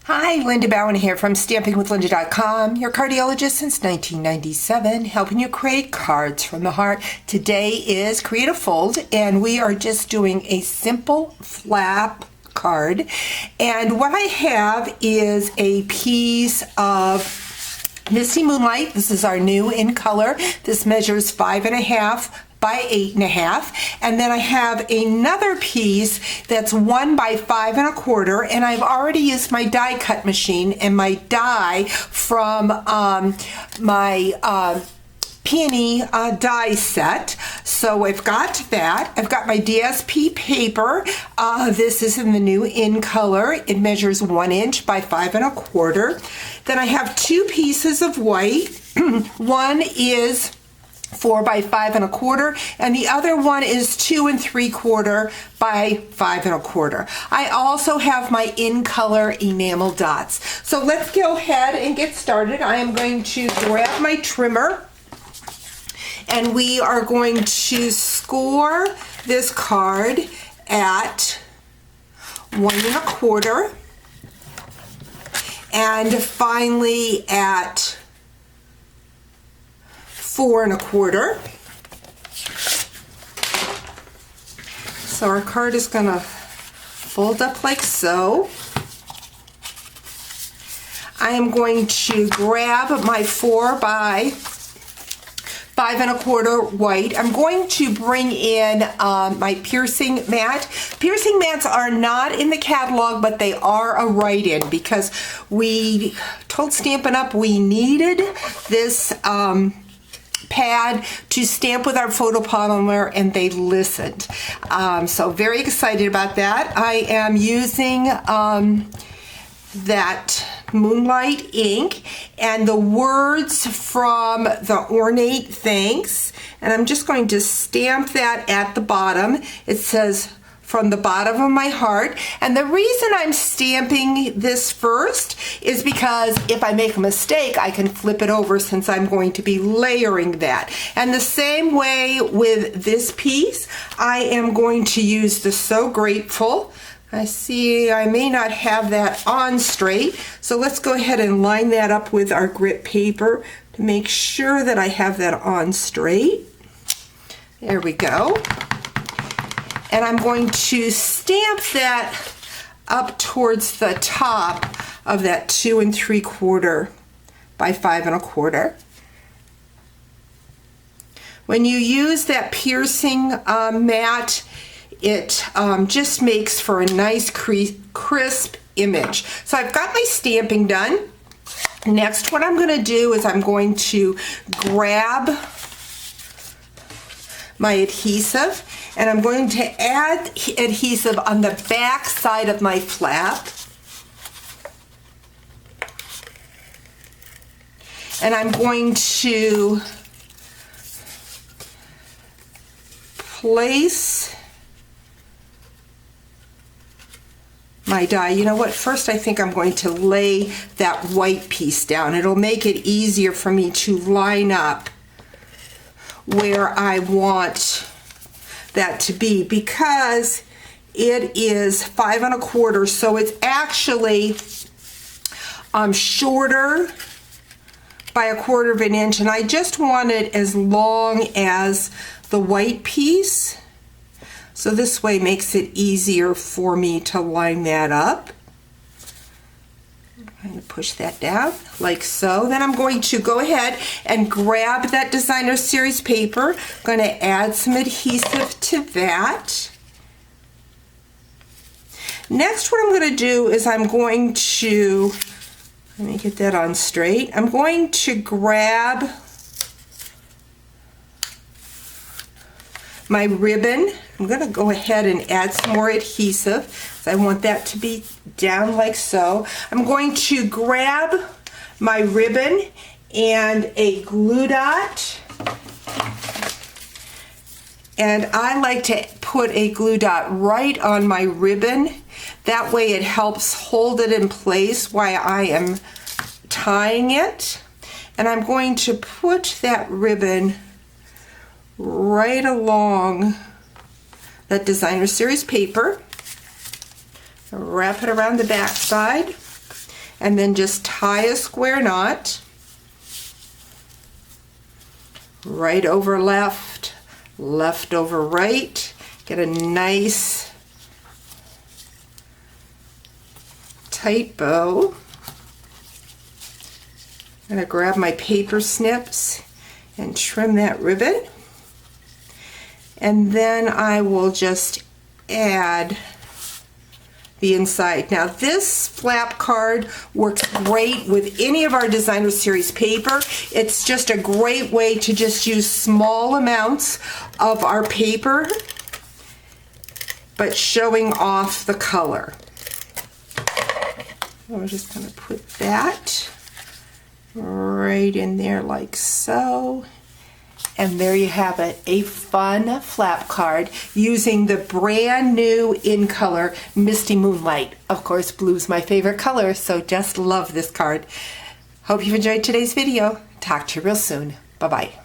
Hi, Linda Bowen here from stampingwithlinda.com, your cardiologist since 1997, helping you create cards from the heart. Today is Create a Fold, and we are just doing a simple flap card. And what I have is a piece of Misty Moonlight. This is our new in color. This measures 5.5 by 8.5, and then I have another piece that's 1 by 5 1/4, and I've already used my die cut machine and my die from my peony die set. So I've got that. I've got my DSP paper. This is in the new in color. It measures 1 inch by 5 1/4. Then I have two pieces of white. One is 4 by 5 1/4, and the other one is 2 3/4 by 5 1/4. I also have my in color enamel dots. So let's go ahead and get started. I am going to grab my trimmer, and we are going to score this card at 1 1/4, and finally at 4 1/4. So our card is going to fold up like so. I am going to grab my 4 by 5 1/4 white. I'm going to bring in my piercing mat. Piercing mats are not in the catalog, but they are a write-in because we told Stampin' Up we needed this pad to stamp with our photopolymer, and they listened. So very excited about that. I am using that Moonlight ink and the words from the Ornate Thanks, and I'm just going to stamp that at the bottom. It says, "From the bottom of my heart." And the reason I'm stamping this first is because if I make a mistake, I can flip it over since I'm going to be layering that. And the same way with this piece, I am going to use the So Grateful. I see I may not have that on straight, so let's go ahead and line that up with our grit paper to make sure that I have that on straight. There we go. And I'm going to stamp that up towards the top of that 2 3/4 by 5 1/4. When you use that piercing mat, it just makes for a nice crisp image. So I've got my stamping done. Next, what I'm going to do is I'm going to grab my adhesive, and I'm going to add adhesive on the back side of my flap. And I'm going to place my die. You know what? First, I think I'm going to lay that white piece down. It'll make it easier for me to line up where I want that to be, because it is 5 1/4, so it's actually shorter by 1/4 of an inch, and I just want it as long as the white piece. So this way makes it easier for me to line that up. I'm going to push that down like so. Then I'm going to go ahead and grab that Designer Series paper. I'm going to add some adhesive to that. Next, what I'm going to do is I'm going to, let me get that on straight. I'm going to grab my ribbon. I'm going to go ahead and add some more adhesive. So I want that to be down like so. I'm going to grab my ribbon and a glue dot. And I like to put a glue dot right on my ribbon. That way it helps hold it in place while I am tying it. And I'm going to put that ribbon right along that Designer Series paper. Wrap it around the back side. and then just tie a square knot. Right over left, left over right. Get a nice tight bow. I'm going to grab my paper snips and trim that ribbon. And then I will just add the inside. Now this flap card works great with any of our designer series paper. It's just a great way to just use small amounts of our paper, but showing off the color. We're just going to put that right in there like so. And there you have it, a fun flap card using the brand new in color Misty Moonlight. Of course, blue's my favorite color, so just love this card. Hope you've enjoyed today's video. Talk to you real soon. Bye-bye.